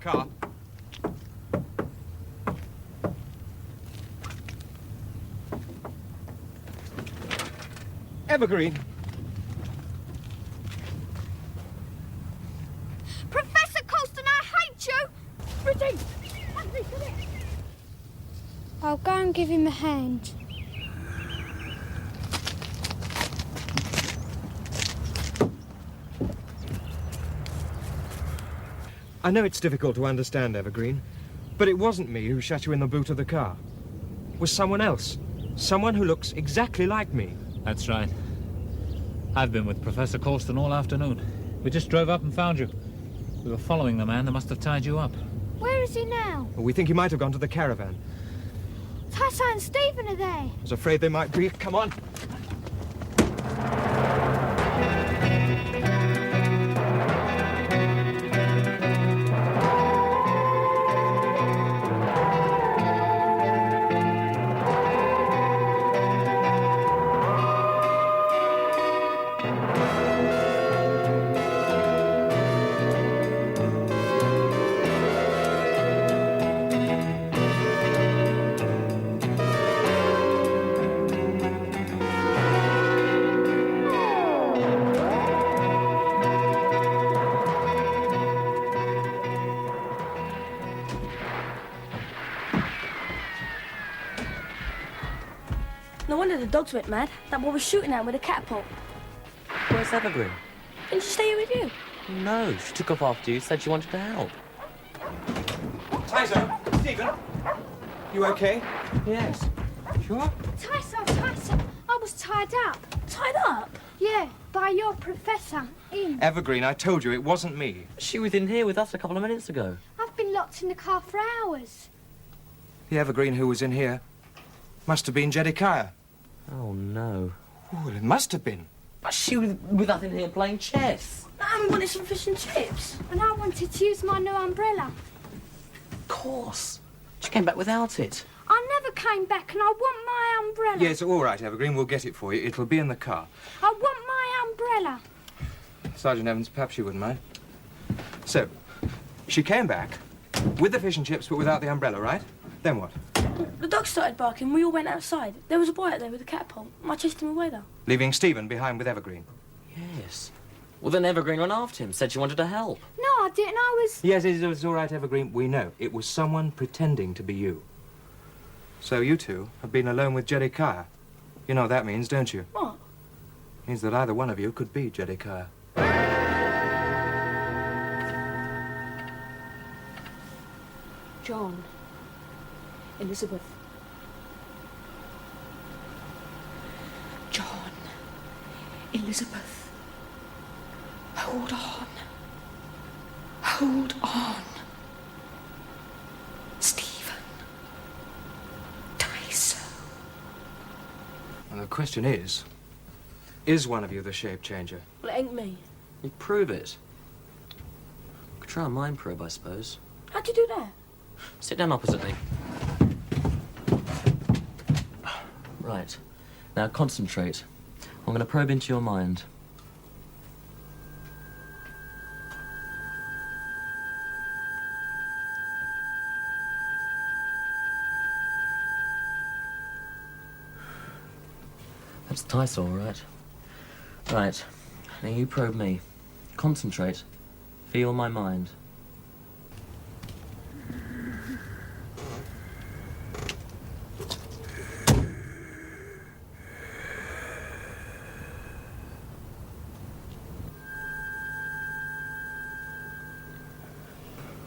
car. Evergreen. Professor Colston, I hate you! Pretty! I'll go and give him a hand. I know it's difficult to understand, Evergreen, but it wasn't me who shut you in the boot of the car. It was someone else. Someone who looks exactly like me. That's right. I've been with Professor Colston all afternoon. We just drove up and found you. We were following the man that must have tied you up. Where is he now? Well, we think he might have gone to the caravan. Tessa and Stephen are there. I was afraid they might be. Come on. No wonder the dogs went mad. That boy was shooting at him with a catapult. Where's Evergreen? Didn't she stay here with you? No, she took off after you, said she wanted to help. Tyso, Stephen, you okay? Yes. Sure? Tessa, I was tied up. Tied up? Yeah, by your professor, in. Evergreen, I told you it wasn't me. She was in here with us a couple of minutes ago. I've been locked in the car for hours. The Evergreen who was in here must have been Jedikiah. Oh, no. Oh, well, it must have been. But she was with us in here playing chess. And we wanted some fish and chips. And I wanted to use my new umbrella. Of course. She came back without it. I never came back and I want my umbrella. Yes, all right, Evergreen, we'll get it for you. It'll be in the car. I want my umbrella. Sergeant Evans, perhaps you wouldn't mind. So, she came back with the fish and chips, but without the umbrella, right? Then what? The dogs started barking. We all went outside. There was a boy out there with a catapult. I chased him away, though. Leaving Stephen behind with Evergreen. Yes. Well, then Evergreen ran after him, said she wanted to help. No, I didn't. I was... Yes, it's all right, Evergreen. We know. It was someone pretending to be you. So you two have been alone with Jedikiah. You know what that means, don't you? What? Means that either one of you could be Jedikiah. John. Elizabeth. John. Elizabeth. Hold on. Hold on. Stephen. Tyso. And the question is one of you the shape changer? Well, it ain't me. You prove it. Could try a mind probe, I suppose. How'd you do that? Sit down opposite me. Right. Now concentrate. I'm going to probe into your mind. That's Tyso, all right. Right. Now you probe me. Concentrate. Feel my mind.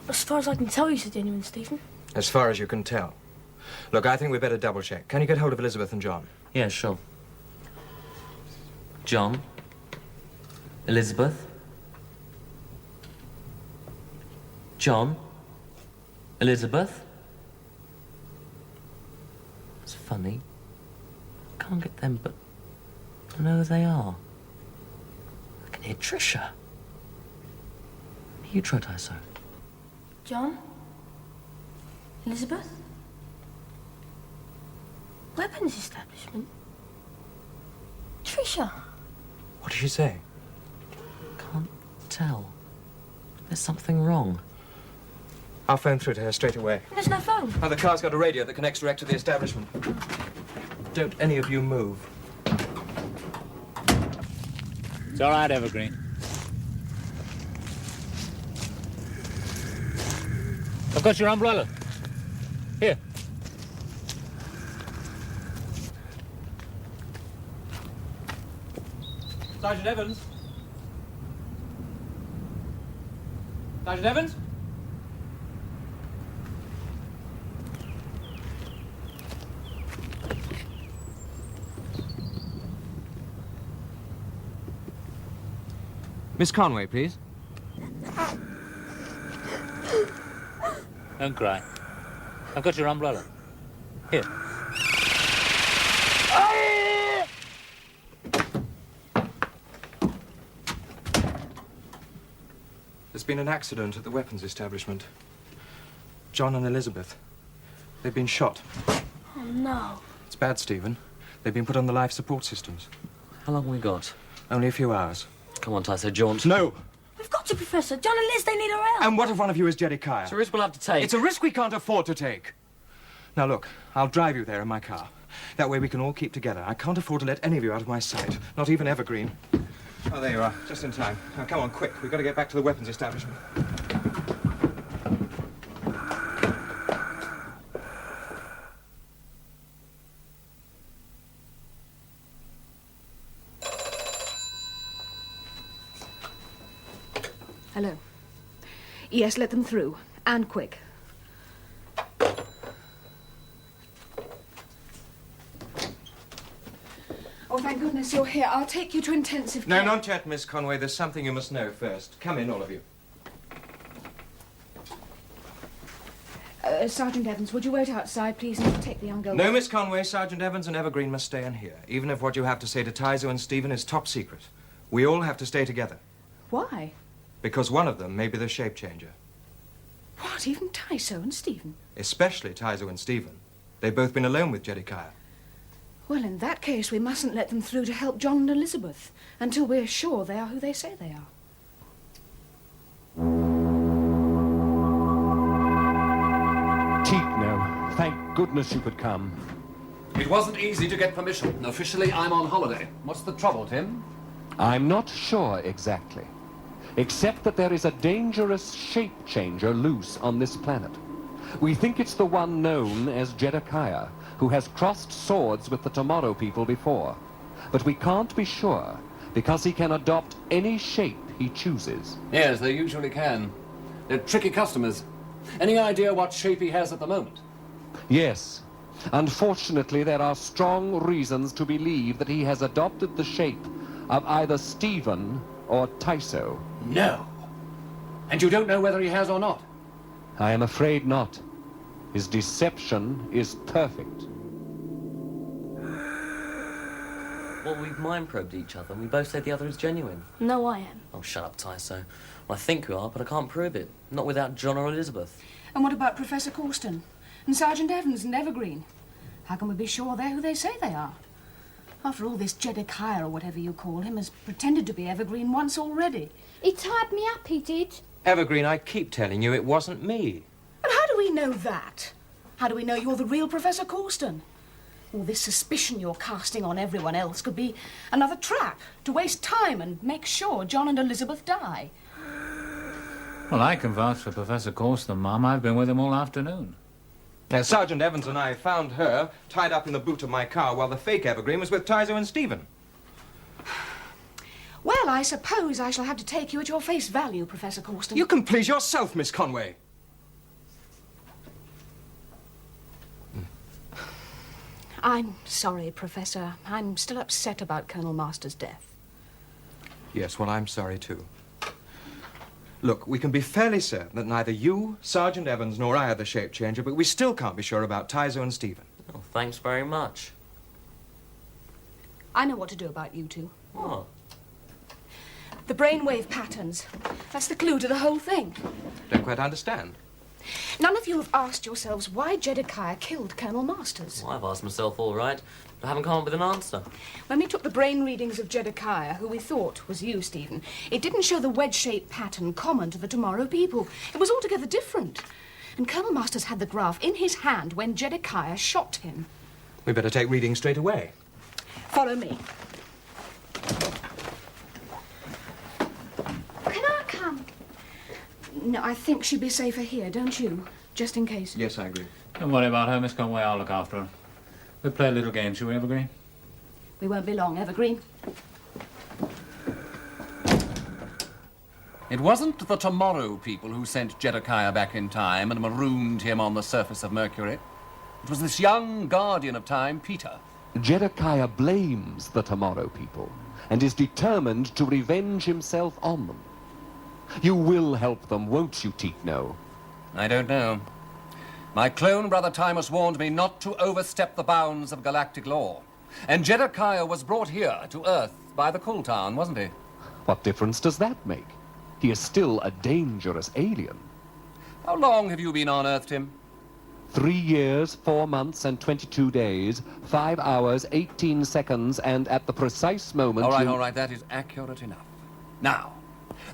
As far as I can tell, you said genuine, Stephen. As far as you can tell. Look, I think we better double check. Can you get hold of Elizabeth and John? Yeah, sure. John. Elizabeth. John. Elizabeth. It's funny. I can't get them, but I know who they are. I can hear Trisha. You try, Tyso. John? Elizabeth? Weapons establishment? Trisha? What did she say? Can't tell. There's something wrong. I'll phone through to her straight away. There's no phone. Oh, the car's got a radio that connects direct to the establishment. Don't any of you move. It's all right, Evergreen. I've got your umbrella. Here. Sergeant Evans? Sergeant Evans? Miss Conway, please. Don't cry. I've got your umbrella. Here. There's been an accident at the weapons establishment. John and Elizabeth. They've been shot. Oh, no. It's bad, Stephen. They've been put on the life support systems. How long have we got? Only a few hours. Come on, Tyso, jaunt. No! We've got to, Professor. John and Liz, they need our help. And what if one of you is Jedikiah? It's a risk we'll have to take. It's a risk we can't afford to take. Now, look, I'll drive you there in my car. That way we can all keep together. I can't afford to let any of you out of my sight. Not even Evergreen. Oh, there you are. Just in time. Now, come on, quick. We've got to get back to the weapons establishment. Hello. Yes, let them through. And quick. Oh, thank goodness you're here. I'll take you to intensive care. No, not yet, Miss Conway. There's something you must know first. Come in, all of you. Sergeant Evans, would you wait outside, please, and take the young girl? No, Miss Conway. Sergeant Evans and Evergreen must stay in here. Even if what you have to say to Tyso and Stephen is top secret. We all have to stay together. Why? Because one of them may be the shape changer. What, even Tyso and Stephen? Especially Tyso and Stephen. They've both been alone with Jedikiah. Well, in that case, we mustn't let them through to help John and Elizabeth until we're sure they are who they say they are. Teetno, thank goodness you could come. It wasn't easy to get permission. Officially, I'm on holiday. What's the trouble, Tim? I'm not sure exactly, except that there is a dangerous shape changer loose on this planet. We think it's the one known as Jedikiah, who has crossed swords with the Tomorrow people before. But we can't be sure, because he can adopt any shape he chooses. Yes, they usually can. They're tricky customers. Any idea what shape he has at the moment? Yes. Unfortunately, there are strong reasons to believe that he has adopted the shape of either Stephen or Tyso. No. And you don't know whether he has or not? I am afraid not. His deception is perfect. Well, we've mind-probed each other, and we both said the other is genuine. No, I am. Oh, shut up, Tyso. Well, I think you are, but I can't prove it. Not without John or Elizabeth. And what about Professor Corston? And Sergeant Evans and Evergreen? How can we be sure they're who they say they are? After all, this Jedikiah, or whatever you call him, has pretended to be Evergreen once already. He tied me up, he did. Evergreen, I keep telling you it wasn't me. But how do we know that? How do we know you're the real Professor Corston? All this suspicion you're casting on everyone else could be another trap to waste time and make sure John and Elizabeth die. Well, I can vouch for Professor Corston, Mum. I've been with him all afternoon. Now, Sergeant Evans and I found her tied up in the boot of my car while the fake Evergreen was with Tyso and Stephen. Well, I suppose I shall have to take you at your face value, Professor Corston. You can please yourself, Miss Conway. I'm sorry, Professor. I'm still upset about Colonel Master's death. Yes, well, I'm sorry, too. Look, we can be fairly certain that neither you, Sergeant Evans, nor I are the shape changer, but we still can't be sure about Tyso and Stephen. Oh, thanks very much. I know what to do about you two. What? The brainwave patterns. That's the clue to the whole thing. Don't quite understand. None of you have asked yourselves why Jedikiah killed Colonel Masters. Well, I've asked myself all right, but I haven't come up with an answer. When we took the brain readings of Jedikiah, who we thought was you, Stephen, it didn't show the wedge-shaped pattern common to the Tomorrow people. It was altogether different. And Colonel Masters had the graph in his hand when Jedikiah shot him. We better take readings straight away. Follow me. Can I come? No, I think she'd be safer here, don't you? Just in case. Yes, I agree. Don't worry about her, Miss Conway. I'll look after her. We'll play a little game, shall we, Evergreen? We won't be long, Evergreen. It wasn't the Tomorrow people who sent Jedikiah back in time and marooned him on the surface of Mercury. It was this young guardian of time, Peter. Jedikiah blames the Tomorrow people and is determined to revenge himself on them. You will help them, won't you, Tikno? I don't know. My clone brother Timus warned me not to overstep the bounds of galactic law. And Jedikiah was brought here to Earth by the Kultan, wasn't he? What difference does that make? He is still a dangerous alien. How long have you been on Earth, Tim? 3 years, 4 months, and 22 days, 5 hours, 18 seconds, and at the precise moment All right, that is accurate enough. Now,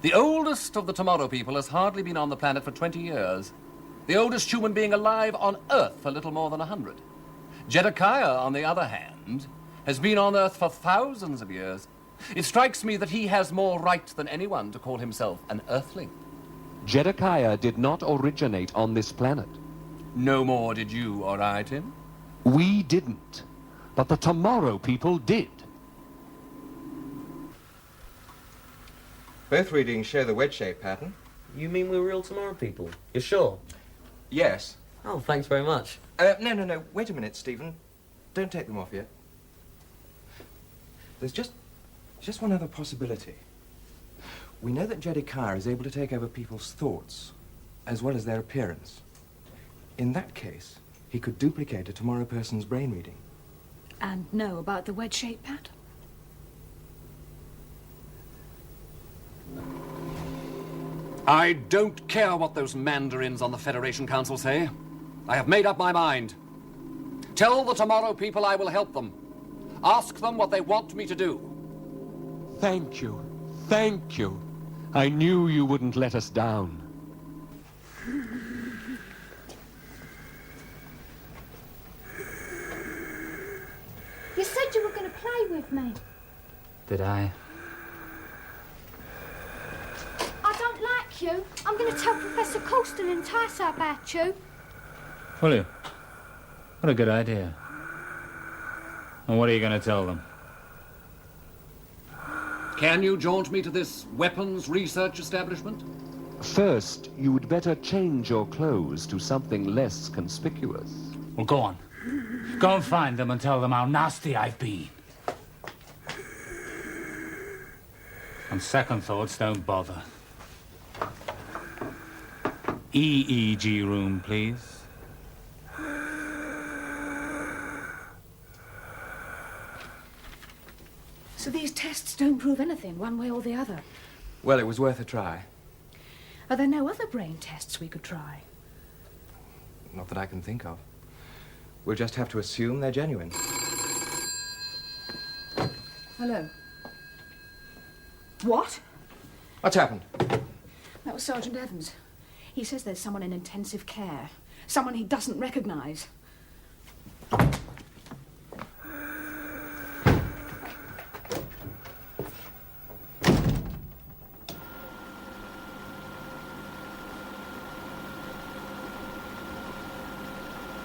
the oldest of the Tomorrow people has hardly been on the planet for 20 years. The oldest human being alive on Earth for little more than 100. Jedikiah, on the other hand, has been on Earth for thousands of years. It strikes me that he has more right than anyone to call himself an Earthling. Jedikiah did not originate on this planet. No more did you or I, Tim. We didn't, but the Tomorrow people did. Both readings show the wedge shape pattern. You mean we're real Tomorrow people? You're sure? Yes. Oh, thanks very much. No. Wait a minute, Stephen. Don't take them off yet. There's just one other possibility. We know that Jedikiah is able to take over people's thoughts, as well as their appearance. In that case, he could duplicate a Tomorrow person's brain reading. And know about the wedge-shaped pattern. I don't care what those mandarins on the Federation Council say. I have made up my mind. Tell the Tomorrow people I will help them. Ask them what they want me to do. Thank you. Thank you. I knew you wouldn't let us down. You said you were going to play with me. Did I? I don't like you. I'm going to tell Professor Colston and Tysa about you. Will you? What a good idea. And what are you going to tell them? Can you jaunt me to this weapons research establishment? First, you would better change your clothes to something less conspicuous. Well, go on. Go and find them and tell them how nasty I've been. On second thoughts, don't bother. EEG room, please. So these tests don't prove anything, one way or the other. Well, it was worth a try. Are there no other brain tests we could try? Not that I can think of. We'll just have to assume they're genuine. Hello. What? What's happened? That was Sergeant Evans. He says there's someone in intensive care. Someone he doesn't recognize.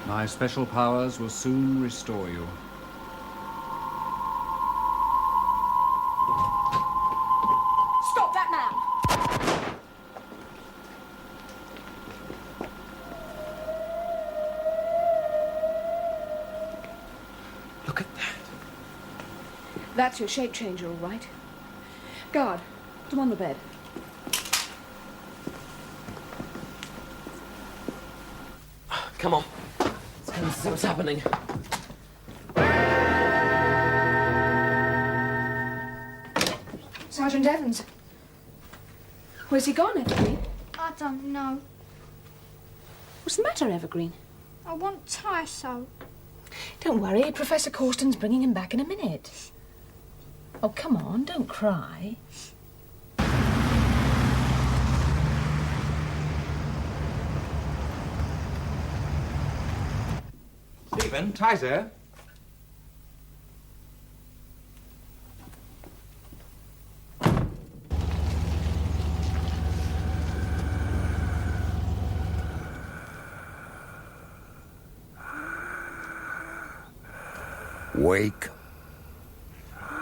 My special powers will soon restore you. Stop that man! Look at that. That's your shape changer, all right. Guard, put him on the bed. Come on. Let's see what's happening. Sergeant Evans. Where's he gone, Evergreen? I don't know. What's the matter, Evergreen? I want Tyso. Don't worry, Professor Corsten's bringing him back in a minute. Oh, come on, don't cry. Stephen, Tyser. Wake.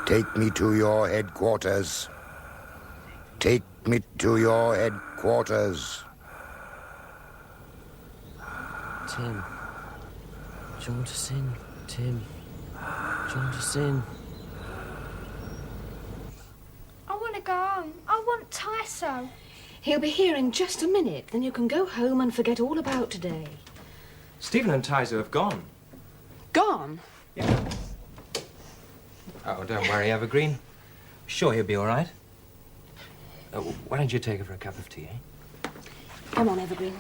Take me to your headquarters. Take me to your headquarters. Tim. Jaundice in, Tim. Jaundice in. I want to go home. I want Tyso. He'll be here in just a minute. Then you can go home and forget all about today. Stephen and Tyser have gone. Gone? Yeah. Oh, don't worry, Evergreen. Sure, he'll be all right. Why don't you take her for a cup of tea, eh? Come on, Evergreen.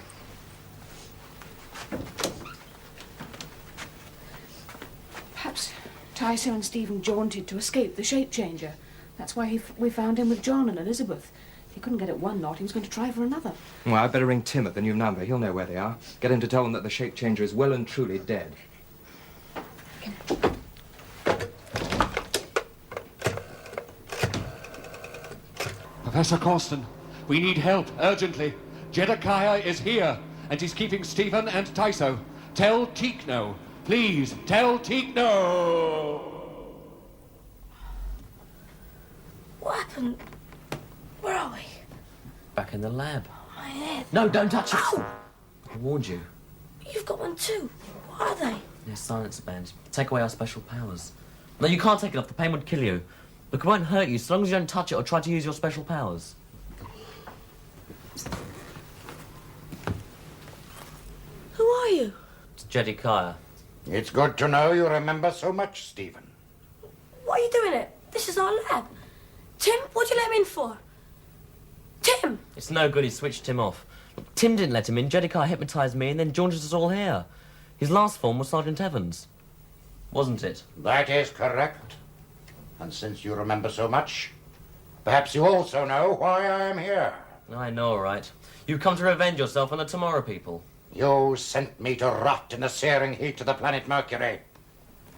Perhaps Tyso and Stephen jaunted to escape the shape changer. That's why we found him with John and Elizabeth. If he couldn't get at one knot, he was going to try for another. Well, I'd better ring Tim at the new number. He'll know where they are. Get him to tell them that the shape changer is well and truly dead. Professor Causton, we need help urgently. Jedikiah is here, and he's keeping Stephen and Tyso. Tell Tikno. Please, tell Tikno! What happened? Where are we? Back in the lab. My head. No, don't touch it. Ow! I warned you. You've got one too. What are they? They're silence bands. Take away our special powers. No, you can't take it off. The pain would kill you. Look, it won't hurt you so long as you don't touch it or try to use your special powers. Who are you? It's Jedikiah. It's good to know you remember so much, Stephen. Why are you doing it? This is our lab. Tim, what'd you let him in for? Tim! It's no good. He switched Tim off. Tim didn't let him in. Jedikiah hypnotised me and then jaunted us all here. His last form was Sergeant Evans. Wasn't it? That is correct. And since you remember so much, perhaps you also know why I am here. I know, all right. You've come to revenge yourself on the Tomorrow people. You sent me to rot in the searing heat of the planet Mercury.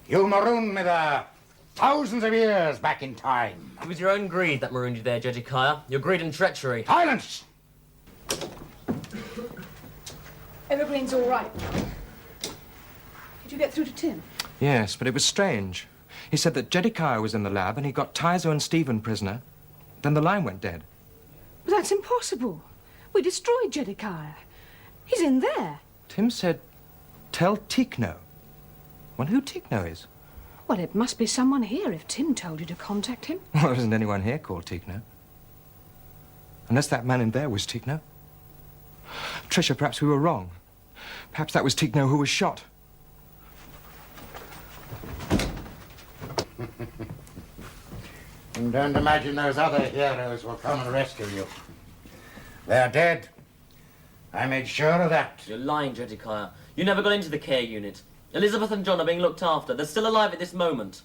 You marooned me there thousands of years back in time. It was your own greed that marooned you there, Jedikiah. Your greed and treachery. Silence! Evergreen's all right. Did you get through to Tim? Yes, but it was strange. He said that Jedikiah was in the lab and he got Tyso and Stephen prisoner. Then the line went dead. But that's impossible. We destroyed Jedikiah. He's in there. Tim said, tell Tikno. Well, who Tikno is? Well, it must be someone here if Tim told you to contact him. Well, there isn't anyone here called Tikno. Unless that man in there was Tikno. Tricia, perhaps we were wrong. Perhaps that was Tikno who was shot. And don't imagine those other heroes will come and rescue you. They're dead. I made sure of that. You're lying, Jedikiah. You never got into the care unit. Elizabeth and John are being looked after. They're still alive at this moment.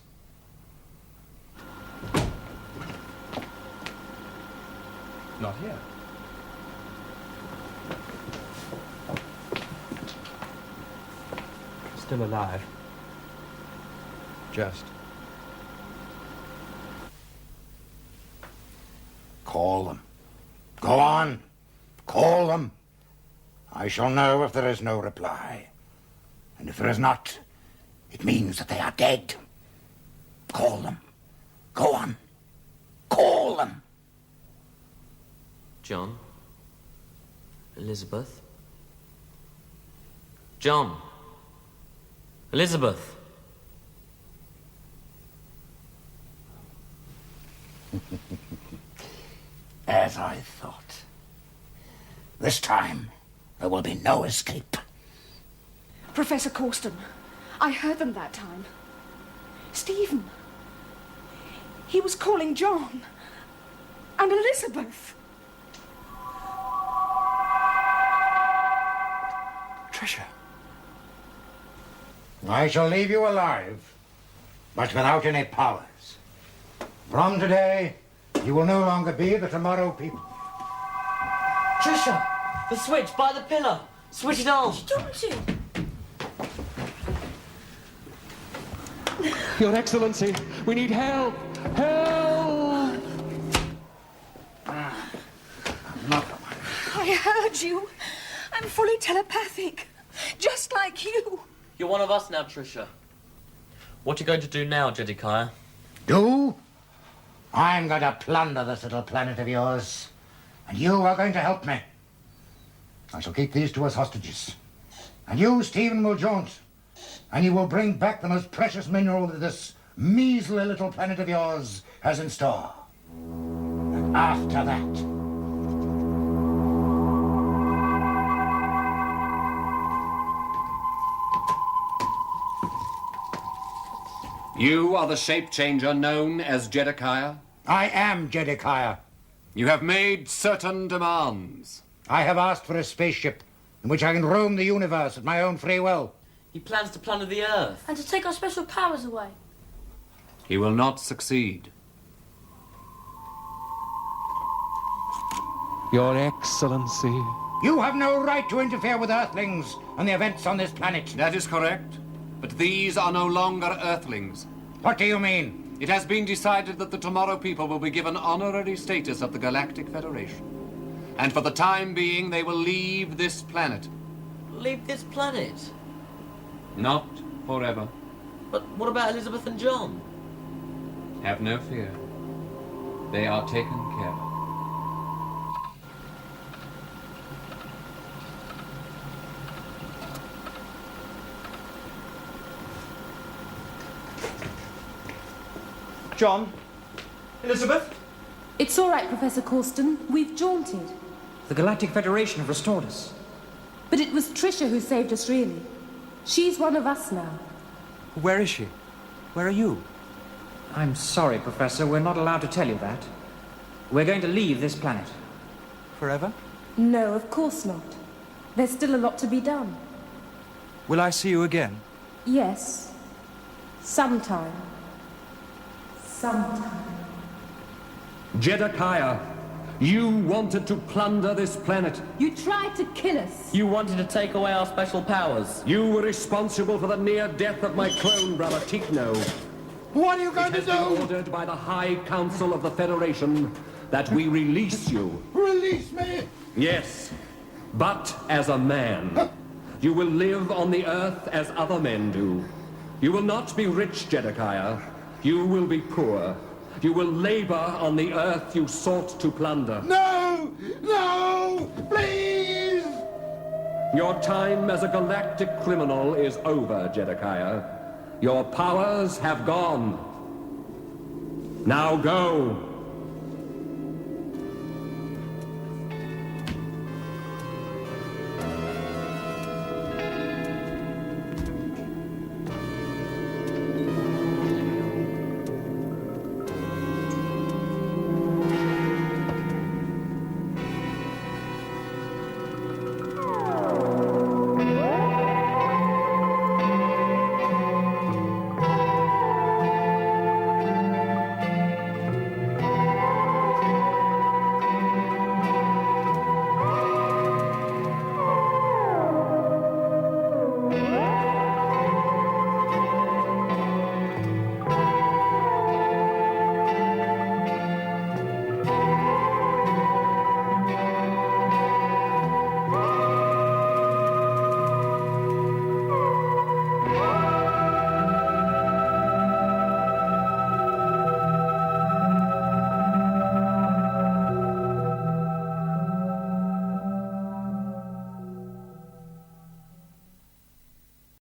Not here. Still alive. Just. Call them. Go on. Call them. I shall know if there is no reply. And if there is not, it means that they are dead. Call them. Go on. Call them. John? Elizabeth? John? Elizabeth? As I thought. This time, there will be no escape. Professor Causton, I heard them that time. Stephen. He was calling John. And Elizabeth. Tricia. I shall leave you alive, but without any powers. From today, you will no longer be the Tomorrow people. Tricia! The switch by the pillar! Switch it on! Don't you? Your Excellency, we need help! Help! I heard you. I'm fully telepathic. Just like you. You're one of us now, Tricia. What are you going to do now, Jedikiah? Do? I'm going to plunder this little planet of yours. And you are going to help me. I shall keep these two as hostages. And you, Stephen, will jaunt. And you will bring back the most precious mineral that this measly little planet of yours has in store. And after that... You are the shape changer known as Jedikiah? I am Jedikiah. You have made certain demands. I have asked for a spaceship in which I can roam the universe at my own free will. He plans to plunder the Earth. And to take our special powers away. He will not succeed. Your Excellency. You have no right to interfere with Earthlings and the events on this planet. That is correct. But these are no longer Earthlings. What do you mean? It has been decided that the Tomorrow people will be given honorary status of the Galactic Federation. And for the time being, they will leave this planet. Leave this planet? Not forever. But what about Elizabeth and John? Have no fear. They are taken care of. John? Elizabeth? It's all right, Professor Coulston. We've jaunted. The Galactic Federation have restored us. But it was Tricia who saved us, really. She's one of us now. Where is she? Where are you? I'm sorry, Professor. We're not allowed to tell you that. We're going to leave this planet. Forever? No, of course not. There's still a lot to be done. Will I see you again? Yes. Sometime. Sometime. Jedikiah, you wanted to plunder this planet. You tried to kill us. You wanted to take away our special powers. You were responsible for the near death of my clone brother, Tikno. What are you going It has been ordered by the High Council of the Federation that we release you. Release me! Yes, but as a man. You will live on the Earth as other men do. You will not be rich, Jedikiah. You will be poor. You will labor on the Earth you sought to plunder. No! No! Please! Your time as a galactic criminal is over, Jedikiah. Your powers have gone. Now go.